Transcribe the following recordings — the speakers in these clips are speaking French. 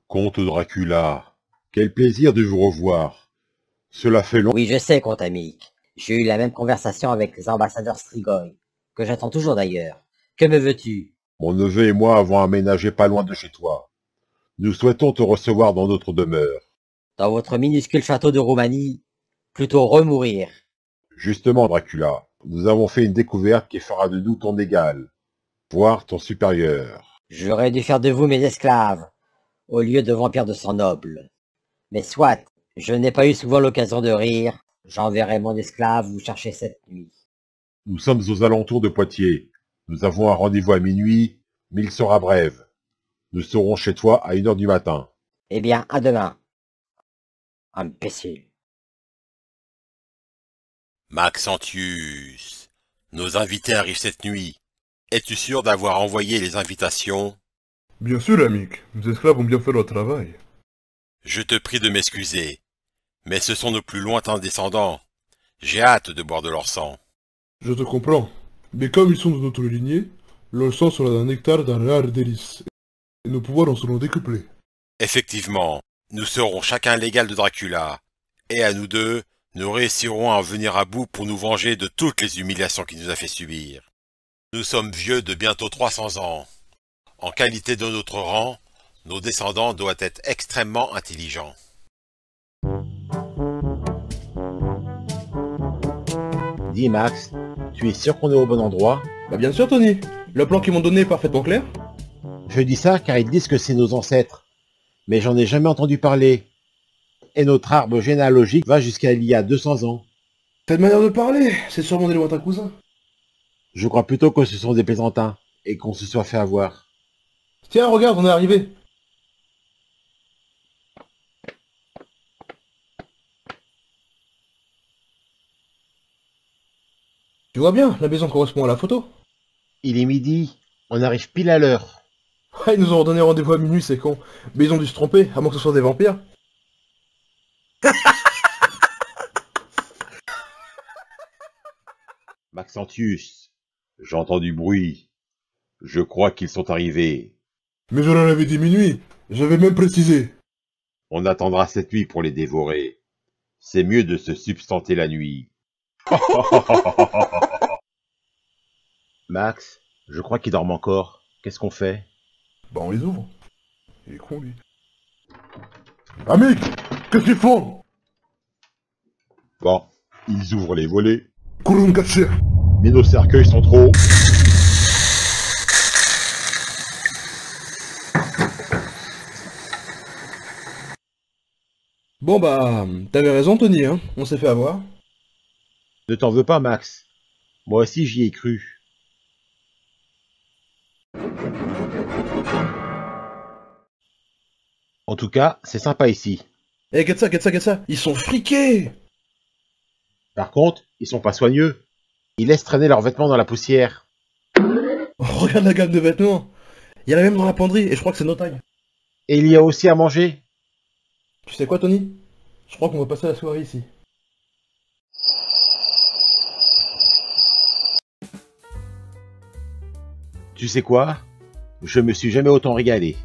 Comte Dracula, quel plaisir de vous revoir. Cela fait longtemps. Oui, je sais, comte Amic. J'ai eu la même conversation avec les ambassadeurs Strigoi, que j'attends toujours d'ailleurs. Que me veux-tu? Mon neveu et moi avons aménagé pas loin de chez toi. Nous souhaitons te recevoir dans notre demeure. Dans votre minuscule château de Roumanie, plutôt remourir. Justement, Dracula, nous avons fait une découverte qui fera de nous ton égal, voire ton supérieur. J'aurais dû faire de vous mes esclaves, au lieu de vampires de sang noble. Mais soit, je n'ai pas eu souvent l'occasion de rire, j'enverrai mon esclave vous chercher cette nuit. Nous sommes aux alentours de Poitiers. Nous avons un rendez-vous à minuit, mais il sera bref. Nous serons chez toi à 1 heure du matin. Eh bien, à demain. Imbécile. Maxentius, nos invités arrivent cette nuit. Es-tu sûr d'avoir envoyé les invitations? Bien sûr, Amic. Nos esclaves ont bien fait leur travail. Je te prie de m'excuser, mais ce sont nos plus lointains descendants. J'ai hâte de boire de leur sang. Je te comprends. Mais comme ils sont de notre lignée, leur sang sera d'un nectar d'un rare délice. Et nos pouvoirs en seront décuplés. Effectivement, nous serons chacun l'égal de Dracula. Et à nous deux, nous réussirons à en venir à bout pour nous venger de toutes les humiliations qu'il nous a fait subir. Nous sommes vieux de bientôt 300 ans. En qualité de notre rang, nos descendants doivent être extrêmement intelligents. Dis Max, tu es sûr qu'on est au bon endroit? Bah bien sûr Tony, le plan qu'ils m'ont donné est parfaitement clair. Je dis ça car ils disent que c'est nos ancêtres, mais j'en ai jamais entendu parler. Et notre arbre généalogique va jusqu'à il y a 200 ans. Cette manière de parler, c'est sûrement des lointains cousins. Je crois plutôt que ce sont des plaisantins, et qu'on se soit fait avoir. Tiens, regarde, on est arrivé. Tu vois bien, la maison correspond à la photo. Il est midi, on arrive pile à l'heure. Ah, ils nous ont donné rendez-vous à minuit, c'est con. Mais ils ont dû se tromper, à moins que ce soit des vampires. Maxentius, j'entends du bruit. Je crois qu'ils sont arrivés. Mais je leur avais dit minuit. J'avais même précisé. On attendra cette nuit pour les dévorer. C'est mieux de se substanter la nuit. Max, je crois qu'ils dorment encore. Qu'est-ce qu'on fait? Bah on les ouvre. Il est con lui. Amic, qu'est-ce qu'ils font? Bon, ils ouvrent les volets. Courons cacher. Mais nos cercueils sont trop... Bon bah, t'avais raison Tony, hein, on s'est fait avoir. Ne t'en veux pas, Max. Moi aussi j'y ai cru. En tout cas, c'est sympa ici. Eh, regarde ça, ils sont friqués. Par contre, ils sont pas soigneux. Ils laissent traîner leurs vêtements dans la poussière. Oh, regarde la gamme de vêtements. Il y en a même dans la penderie, et je crois que c'est nos tailles. Et il y a aussi à manger. Tu sais quoi Tony? Je crois qu'on va passer la soirée ici. Tu sais quoi? Je me suis jamais autant régalé.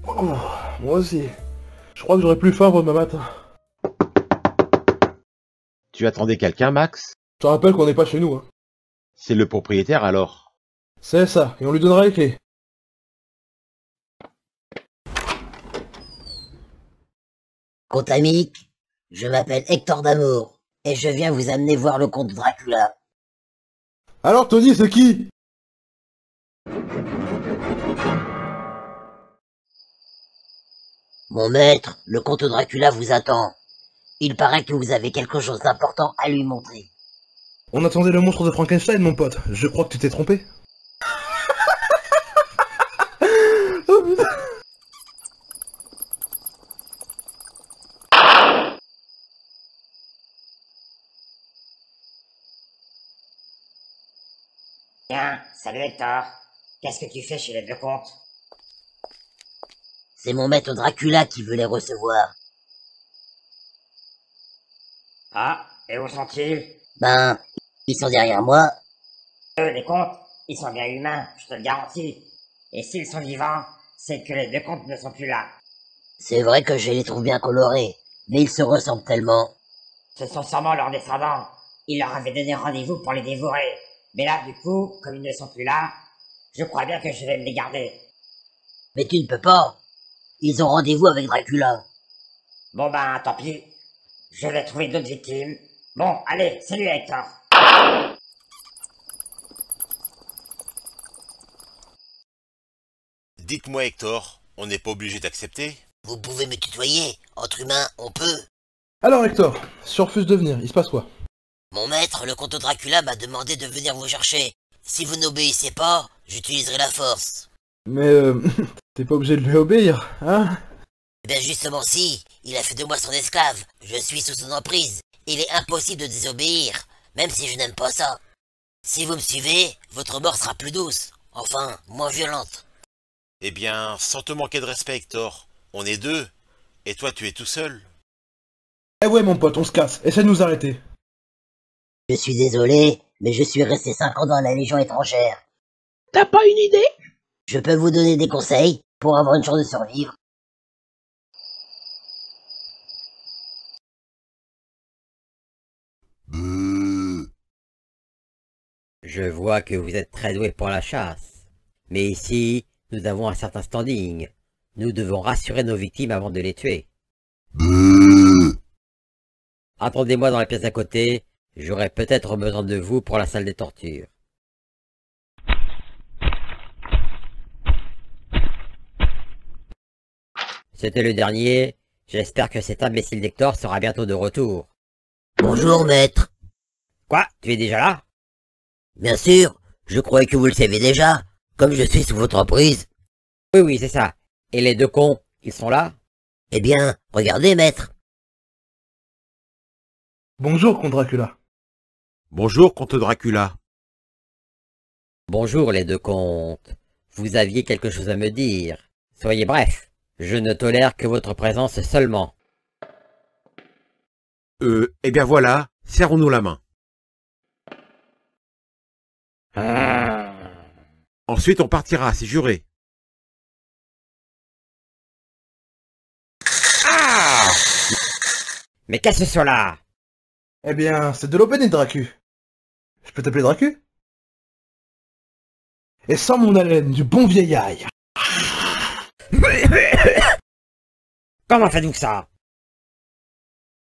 Oh, moi aussi. Je crois que j'aurais plus faim demain matin. Tu attendais quelqu'un, Max? Je te rappelle qu'on n'est pas chez nous, hein. C'est le propriétaire alors? C'est ça, et on lui donnera les clés. Comte Amic, je m'appelle Hector d'Amour, et je viens vous amener voir le comte Dracula. Alors Tony, c'est qui? Mon maître, le comte Dracula vous attend. Il paraît que vous avez quelque chose d'important à lui montrer. On attendait le monstre de Frankenstein, mon pote. Je crois que tu t'es trompé. Salut Hector. Qu'est-ce que tu fais chez les deux comtes? C'est mon maître Dracula qui veut les recevoir. Ah, et où sont-ils? Ben, ils sont derrière moi. Eux, les comtes, ils sont bien humains, je te le garantis. Et s'ils sont vivants, c'est que les deux comtes ne sont plus là. C'est vrai que je les trouve bien colorés, mais ils se ressemblent tellement. Ce sont sûrement leurs descendants. Ils leur avaient donné rendez-vous pour les dévorer. Mais là, du coup, comme ils ne sont plus là, je crois bien que je vais me les garder. Mais tu ne peux pas. Ils ont rendez-vous avec Dracula. Bon ben, tant pis. Je vais trouver d'autres victimes. Bon, allez, salut Hector. Dites-moi Hector, on n'est pas obligé d'accepter? Vous pouvez me tutoyer. Entre humains, on peut. Alors Hector, si on refuse de venir, il se passe quoi? Mon maître, le comte Dracula, m'a demandé de venir vous chercher. Si vous n'obéissez pas, j'utiliserai la force. Mais t'es pas obligé de lui obéir, hein? Eh bien justement si, il a fait de moi son esclave. Je suis sous son emprise. Il est impossible de désobéir, même si je n'aime pas ça. Si vous me suivez, votre mort sera plus douce. Enfin, moins violente. Eh bien, sans te manquer de respect Hector, on est deux, et toi tu es tout seul. Eh ouais mon pote, on se casse, essaie de nous arrêter. Je suis désolé, mais je suis resté 5 ans dans la Légion étrangère. T'as pas une idée? Je peux vous donner des conseils pour avoir une chance de survivre. Je vois que vous êtes très doué pour la chasse. Mais ici, nous avons un certain standing. Nous devons rassurer nos victimes avant de les tuer. Attendez-moi dans la pièce à côté, j'aurai peut-être besoin de vous pour la salle des tortures. C'était le dernier, j'espère que cet imbécile d'Hector sera bientôt de retour. Bonjour maître. Quoi? Tu es déjà là? Bien sûr, je croyais que vous le saviez déjà, comme je suis sous votre emprise. Oui, c'est ça. Et les deux cons, ils sont là? Eh bien, regardez maître. Bonjour, comte Dracula. Bonjour, comte Dracula. Bonjour les deux comtes. Vous aviez quelque chose à me dire. Soyez bref. Je ne tolère que votre présence seulement. Eh bien voilà, serrons-nous la main. Ensuite on partira, c'est juré. Ah! Mais qu'est-ce que cela? Eh bien, c'est de l'eau bénite, Dracu. Je peux t'appeler Dracu? Et sans mon haleine du bon vieil ail. Comment faites-vous ça?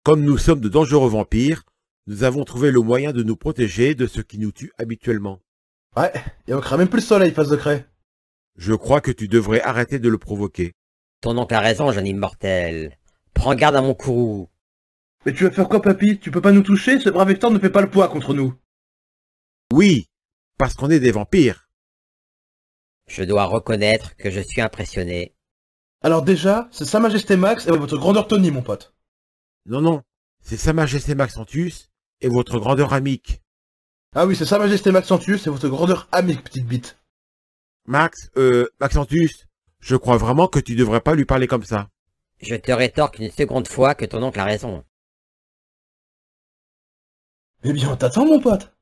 Comme nous sommes de dangereux vampires, nous avons trouvé le moyen de nous protéger de ce qui nous tue habituellement. Ouais, et on craint même plus le soleil, face de craie. Je crois que tu devrais arrêter de le provoquer. Ton oncle a raison, jeune immortel. Prends garde à mon courroux. Mais tu vas faire quoi, papy? Tu peux pas nous toucher? Ce brave Hector ne fait pas le poids contre nous. Oui, parce qu'on est des vampires. Je dois reconnaître que je suis impressionné. Alors déjà, c'est Sa Majesté Max et votre grandeur Tony, mon pote. Non, c'est Sa Majesté Maxentius et votre grandeur amique. Ah oui, c'est Sa Majesté Maxentius et votre grandeur amique, petite bite. Maxentius, je crois vraiment que tu devrais pas lui parler comme ça. Je te rétorque une seconde fois que ton oncle a raison. Eh bien, on t'attend, mon pote.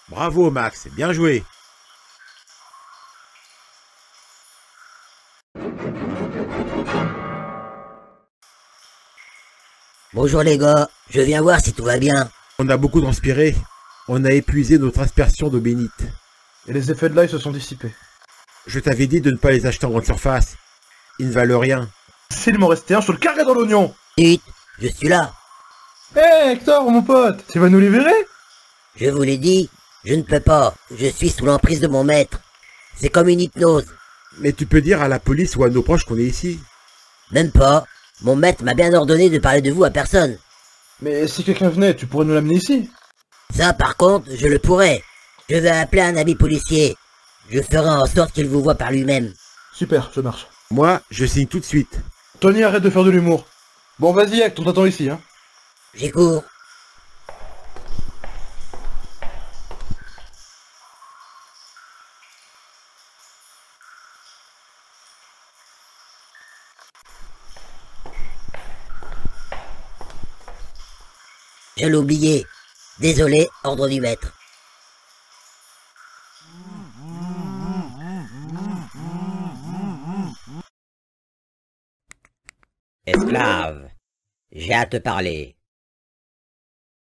Bravo Max, bien joué. Bonjour les gars, je viens voir si tout va bien. On a beaucoup transpiré. On a épuisé notre aspersion d'eau bénite. Et les effets de l'ail se sont dissipés. Je t'avais dit de ne pas les acheter en grande surface. Ils ne valent rien. S'il m'en restait un, je te le carrerai dans l'oignon. Chut, je suis là. Hé, Hector, mon pote, tu vas nous libérer? Je vous l'ai dit, je ne peux pas. Je suis sous l'emprise de mon maître. C'est comme une hypnose. Mais tu peux dire à la police ou à nos proches qu'on est ici. Même pas. Mon maître m'a bien ordonné de parler de vous à personne. Mais si quelqu'un venait, tu pourrais nous l'amener ici. Ça, par contre, je le pourrais. Je vais appeler un ami policier. Je ferai en sorte qu'il vous voie par lui-même. Super, je marche. Moi, je signe tout de suite. Tony, arrête de faire de l'humour. Bon, vas-y, Acte, on t'attend ici, hein. J'y cours. Je l'ai oublié. Désolé, ordre du maître. Esclave, j'ai à te parler.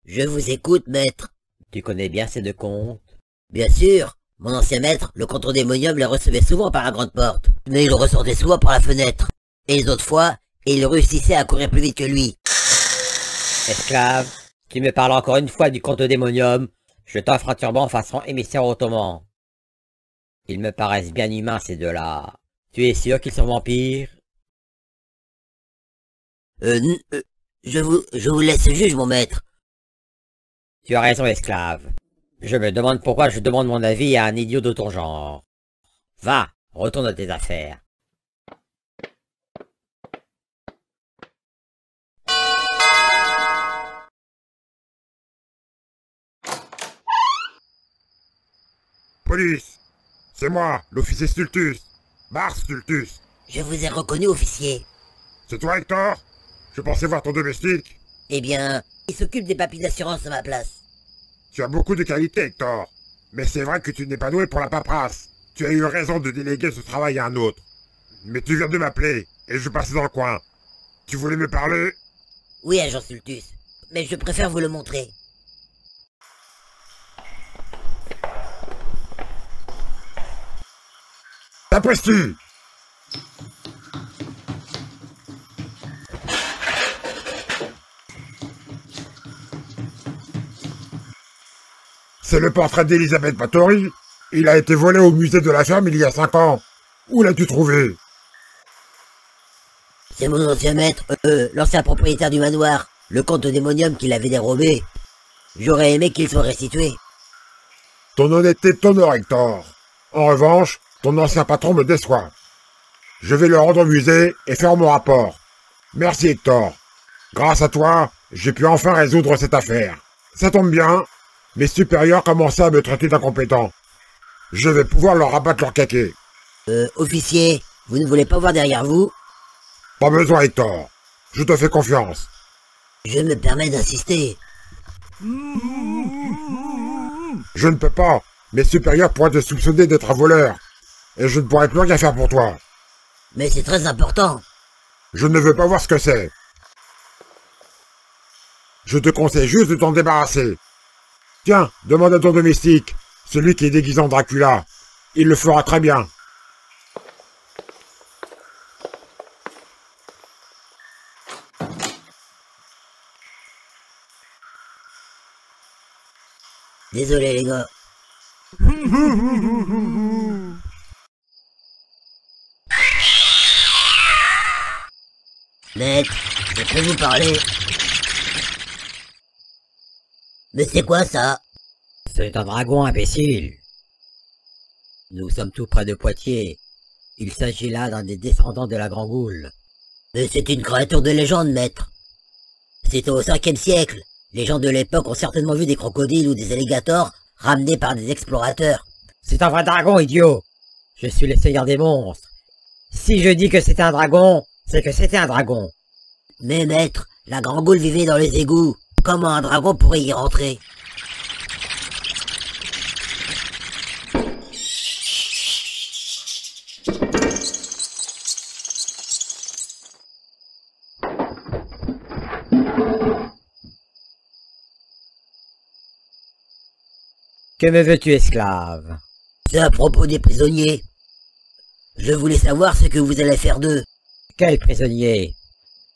Je vous écoute, maître. Tu connais bien ces deux contes? Bien sûr, mon ancien maître, le contre-démonium, les recevait souvent par la grande porte, mais il ressortait souvent par la fenêtre. Et les autres fois, il réussissait à courir plus vite que lui. Esclave, tu me parles encore une fois du contre-démonium, je t'offre un turban façon émissaire ottoman. Ils me paraissent bien humains ces deux-là. Tu es sûr qu'ils sont vampires? Je vous laisse juge, mon maître. Tu as raison, esclave. Je me demande pourquoi je demande mon avis à un idiot de ton genre. Va, retourne à tes affaires. Police! C'est moi, l'officier Stultus. Mars Stultus. Je vous ai reconnu, officier. C'est toi, Hector? Je pensais voir ton domestique. Eh bien, il s'occupe des papiers d'assurance à ma place. Tu as beaucoup de qualités, Hector. Mais c'est vrai que tu n'es pas doué pour la paperasse. Tu as eu raison de déléguer ce travail à un autre. Mais tu viens de m'appeler, et je passais dans le coin. Tu voulais me parler? Oui, agent Stultus, mais je préfère vous le montrer. T'apprécies-tu? C'est le portrait d'Elisabeth Bathory. Il a été volé au musée de la ferme il y a 5 ans. Où l'as-tu trouvé? C'est mon ancien maître, l'ancien propriétaire du manoir, le comte démonium qui l'avait dérobé. J'aurais aimé qu'il soit restitué. Ton honnêteté t'honore, Hector. En revanche, ton ancien patron me déçoit. Je vais le rendre au musée et faire mon rapport. Merci, Hector. Grâce à toi, j'ai pu enfin résoudre cette affaire. Ça tombe bien, mes supérieurs commençaient à me traiter d'incompétent. Je vais pouvoir leur rabattre leur caquet. Officier, vous ne voulez pas voir derrière vous? Pas besoin, Hector. Je te fais confiance. Je me permets d'insister. Je ne peux pas. Mes supérieurs pourraient te soupçonner d'être un voleur. Et je ne pourrai plus rien faire pour toi. Mais c'est très important. Je ne veux pas voir ce que c'est. Je te conseille juste de t'en débarrasser. Tiens, demande à ton domestique, celui qui est déguisé en Dracula. Il le fera très bien. Désolé les gars. Maître, je peux vous parler? Mais c'est quoi ça? C'est un dragon, imbécile. Nous sommes tout près de Poitiers. Il s'agit là d'un des descendants de la Grand Goule. Mais c'est une créature de légende, maître. C'était au 5e siècle. Les gens de l'époque ont certainement vu des crocodiles ou des alligators ramenés par des explorateurs. C'est un vrai dragon, idiot. Je suis le seigneur des monstres. Si je dis que c'est un dragon, c'est que c'était un dragon. Mais maître, la Grand Goule vivait dans les égouts. Comment un dragon pourrait y rentrer? Que me veux-tu, esclave? C'est à propos des prisonniers. Je voulais savoir ce que vous allez faire d'eux. Quel prisonnier?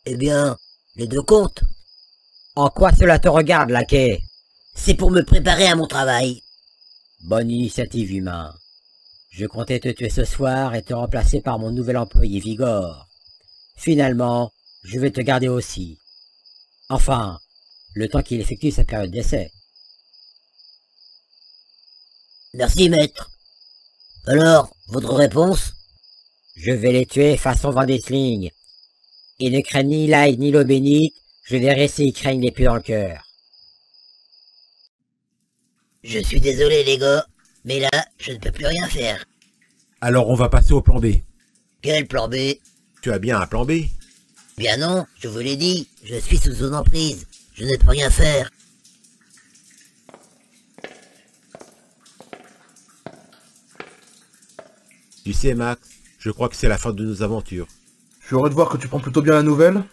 Eh bien, les deux comtes. En quoi cela te regarde, laquais? C'est pour me préparer à mon travail. Bonne initiative, humain. Je comptais te tuer ce soir et te remplacer par mon nouvel employé Vigor. Finalement, je vais te garder aussi. Enfin, le temps qu'il effectue sa période d'essai. Merci, maître. Alors, votre réponse? Je vais les tuer façon Van Desling. Ils ne craignent ni l'ail ni l'eau bénite, je verrai s'ils craignent les pieds dans le cœur. Je suis désolé, les gars, mais là, je ne peux plus rien faire. Alors on va passer au plan B. Quel plan B? Tu as bien un plan B? Bien non, je vous l'ai dit, je suis sous son emprise. Je ne peux rien faire. Tu sais, Max, je crois que c'est la fin de nos aventures. Je suis heureux de voir que tu prends plutôt bien la nouvelle.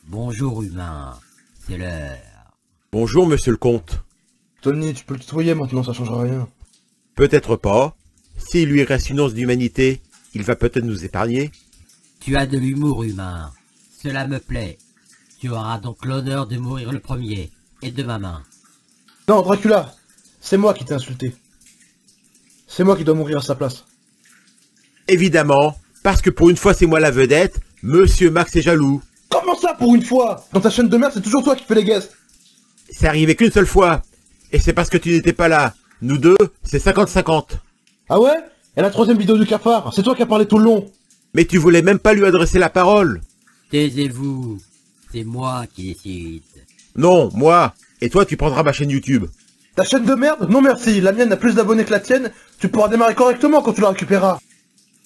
Bonjour humain, c'est l'heure. Bonjour, monsieur le comte. Tony, tu peux le tutoyer maintenant, ça changera rien. Peut-être pas. S'il lui reste une once d'humanité, il va peut-être nous épargner. Tu as de l'humour humain, cela me plaît. Tu auras donc l'honneur de mourir le premier, et de ma main. Non, Dracula, c'est moi qui t'ai insulté. C'est moi qui dois mourir à sa place. Évidemment, parce que pour une fois c'est moi la vedette, monsieur Max est jaloux. Comment ça pour une fois? Dans ta chaîne de merde, c'est toujours toi qui fais les guests. C'est arrivé qu'une seule fois. Et c'est parce que tu n'étais pas là. Nous deux, c'est 50-50. Ah ouais? Et la troisième vidéo du cafard, c'est toi qui as parlé tout le long. Mais tu voulais même pas lui adresser la parole. Taisez-vous, c'est moi qui décide. Non, moi. Et toi, tu prendras ma chaîne YouTube. Ta chaîne de merde? Non merci, la mienne a plus d'abonnés que la tienne, tu pourras démarrer correctement quand tu la récupéreras.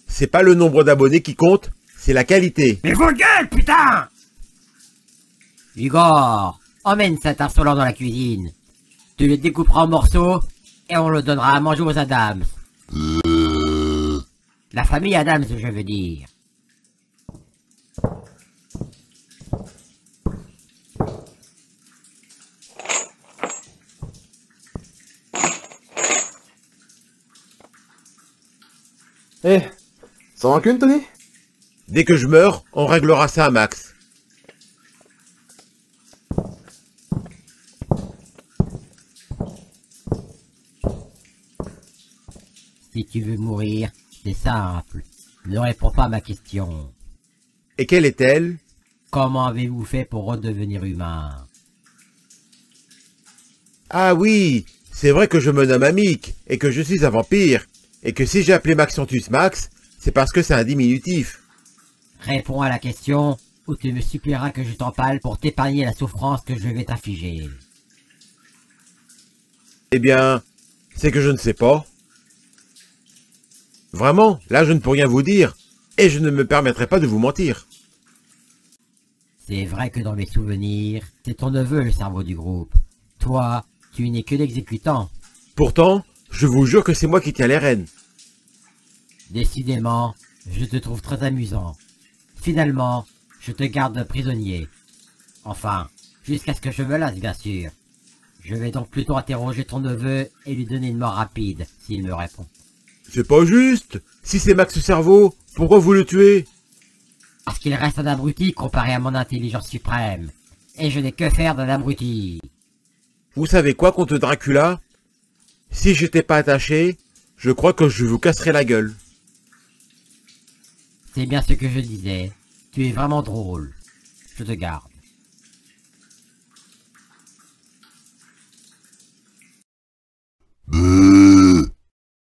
C'est pas le nombre d'abonnés qui compte, c'est la qualité. Mais vos gueules, putain! Igor, emmène cet insolent dans la cuisine. Tu le découperas en morceaux, et on le donnera à manger aux Adams. La famille Adams, je veux dire. Eh, ça rancune, Tony? Dès que je meurs, on réglera ça à Max. Si tu veux mourir, c'est simple. Ne réponds pas à ma question. Et quelle est-elle? Comment avez-vous fait pour redevenir humain? Ah oui, c'est vrai que je me nomme Amic, et que je suis un vampire. Et que si j'ai appelé Maxantus Max, c'est parce que c'est un diminutif. Réponds à la question, ou tu me supplieras que je t'empale pour t'épargner la souffrance que je vais t'infliger. Eh bien, c'est que je ne sais pas. Vraiment, là je ne peux rien vous dire, et je ne me permettrai pas de vous mentir. C'est vrai que dans mes souvenirs, c'est ton neveu le cerveau du groupe. Toi, tu n'es que l'exécutant. Pourtant, je vous jure que c'est moi qui tiens les rênes. Décidément, je te trouve très amusant. Finalement, je te garde prisonnier. Enfin, jusqu'à ce que je me lasse, bien sûr. Je vais donc plutôt interroger ton neveu et lui donner une mort rapide, s'il me répond. C'est pas juste. Si c'est Max Cerveau, pourquoi vous le tuez? Parce qu'il reste un abruti comparé à mon intelligence suprême. Et je n'ai que faire d'un abruti. Vous savez quoi contre Dracula? Si j'étais pas attaché, je crois que je vous casserais la gueule. C'est bien ce que je disais. Tu es vraiment drôle. Je te garde.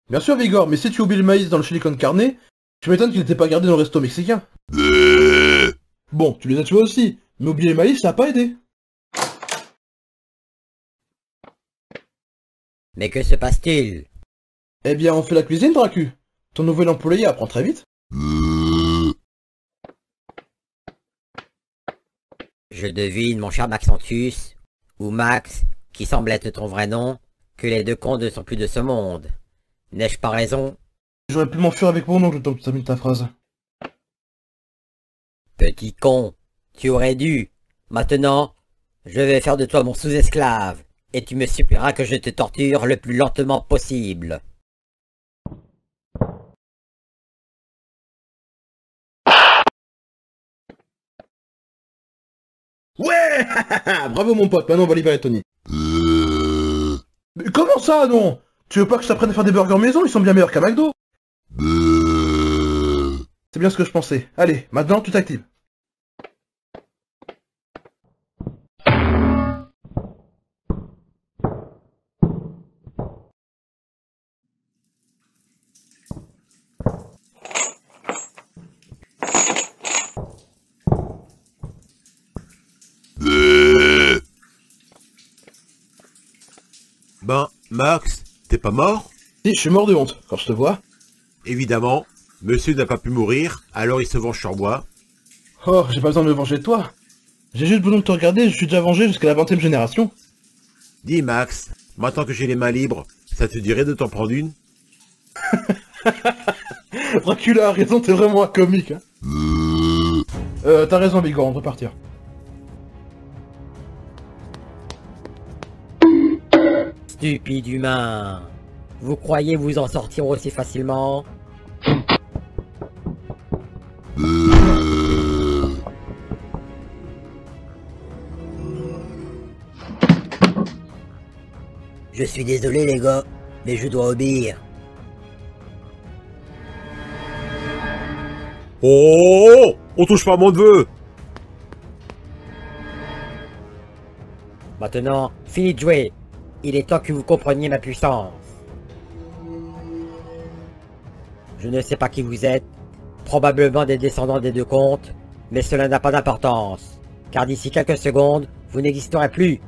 Bien sûr, Vigor, mais si tu oublies le maïs dans le chili con carne, tu m'étonnes qu'il n'était pas gardé dans le resto mexicain. Bon, tu les as tués aussi, mais oublier le maïs, ça a pas aidé. Mais que se passe-t-il? Eh bien, on fait la cuisine, Dracu. Ton nouvel employé apprend très vite. Je devine, mon cher Maxantus, ou Max, qui semble être ton vrai nom, que les deux cons ne sont plus de ce monde. N'ai-je pas raison? J'aurais pu m'enfuir avec mon oncle le temps que tu termines ta phrase. Petit con, tu aurais dû. Maintenant, je vais faire de toi mon sous-esclave, et tu me supplieras que je te torture le plus lentement possible. Ouais. Bravo mon pote, maintenant on va libérer Tony. Mais comment ça, non? Tu veux pas que je t'apprenne à faire des burgers maison? Ils sont bien meilleurs qu'à McDo. C'est bien ce que je pensais. Allez, maintenant tu t'actives. Ben, Max, t'es pas mort? Si, je suis mort de honte quand je te vois. Évidemment, monsieur n'a pas pu mourir, alors il se venge sur moi. Oh, j'ai pas besoin de me venger de toi. J'ai juste besoin de te regarder, je suis déjà vengé jusqu'à la 20e génération. Dis Max, maintenant que j'ai les mains libres, ça te dirait de t'en prendre une? Dracula a raison, t'es vraiment un comique, hein. T'as raison, Bigor, on peut partir. Stupide humain. Vous croyez vous en sortir aussi facilement? Je suis désolé les gars, mais je dois obéir. Oh, on touche pas à mon neveu. Maintenant, fini de jouer. Il est temps que vous compreniez ma puissance. Je ne sais pas qui vous êtes, probablement des descendants des deux comtes, mais cela n'a pas d'importance, car d'ici quelques secondes, vous n'existerez plus.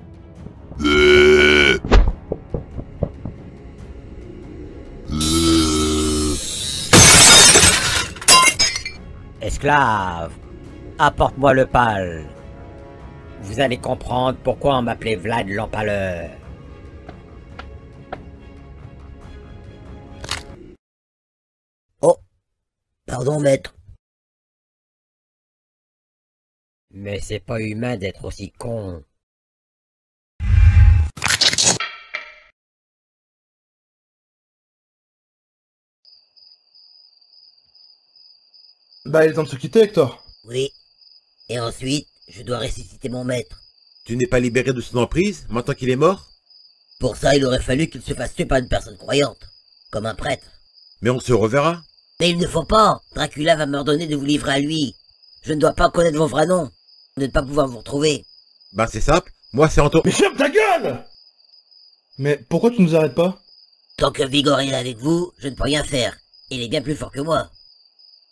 Esclave, apporte-moi le pal. Vous allez comprendre pourquoi on m'appelait Vlad l'Empaleur. Oh, pardon maître. Mais c'est pas humain d'être aussi con. Bah, il est temps de se quitter, Hector. Oui. Et ensuite, je dois ressusciter mon maître. Tu n'es pas libéré de son emprise, maintenant qu'il est mort? Pour ça, il aurait fallu qu'il se fasse tuer par une personne croyante, comme un prêtre. Mais on se reverra. Mais il ne faut pas. Dracula va m'ordonner de vous livrer à lui. Je ne dois pas connaître vos vrais noms, de ne pas pouvoir vous retrouver. Ben c'est simple, moi c'est Anto... Mais ferme ta gueule! Mais pourquoi tu nous arrêtes pas? Tant que Vigor est avec vous, je ne peux rien faire. Il est bien plus fort que moi.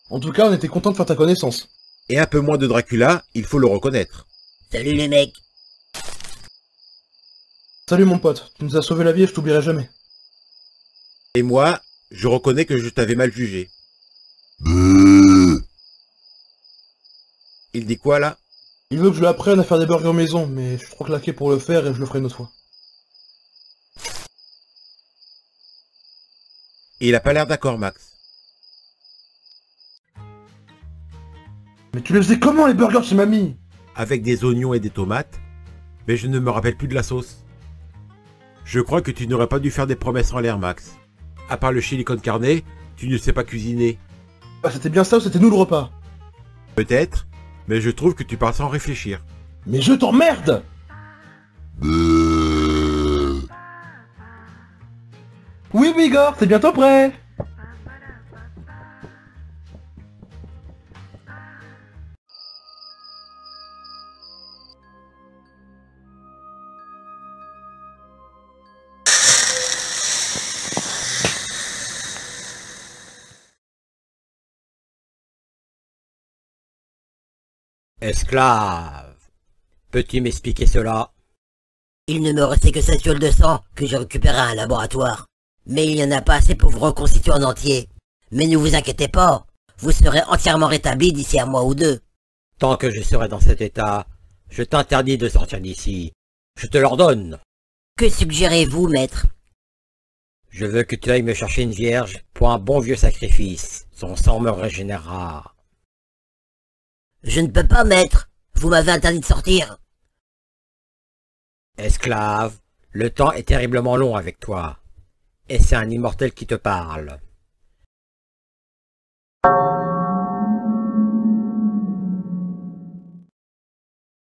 En tout cas, on était content de faire ta connaissance. Et un peu moins de Dracula, il faut le reconnaître. Salut les mecs. Salut mon pote, tu nous as sauvé la vie et je t'oublierai jamais. Et moi, je reconnais que je t'avais mal jugé. Il dit quoi là? Il veut que je lui apprenne à faire des burgers maison, mais je suis trop claqué pour le faire et je le ferai une autre fois. Il a pas l'air d'accord, Max. Mais tu les faisais comment les burgers chez mamie? Avec des oignons et des tomates, mais je ne me rappelle plus de la sauce. Je crois que tu n'aurais pas dû faire des promesses en l'air, Max. À part le chili con carne, tu ne sais pas cuisiner. Bah c'était bien ça ou c'était nous le repas? Peut-être, mais je trouve que tu pars sans réfléchir. Mais je t'emmerde! Oui Bigor, c'est bientôt prêt! Esclave, peux-tu m'expliquer cela? Il ne me restait que cette fiole de sang que j'ai récupérée à un laboratoire. Mais il n'y en a pas assez pour vous reconstituer en entier. Mais ne vous inquiétez pas, vous serez entièrement rétabli d'ici un mois ou deux. Tant que je serai dans cet état, je t'interdis de sortir d'ici. Je te l'ordonne. Que suggérez-vous, maître? Je veux que tu ailles me chercher une vierge pour un bon vieux sacrifice. Son sang me régénérera. Je ne peux pas, maître. Vous m'avez interdit de sortir. Esclave, le temps est terriblement long avec toi. Et c'est un immortel qui te parle.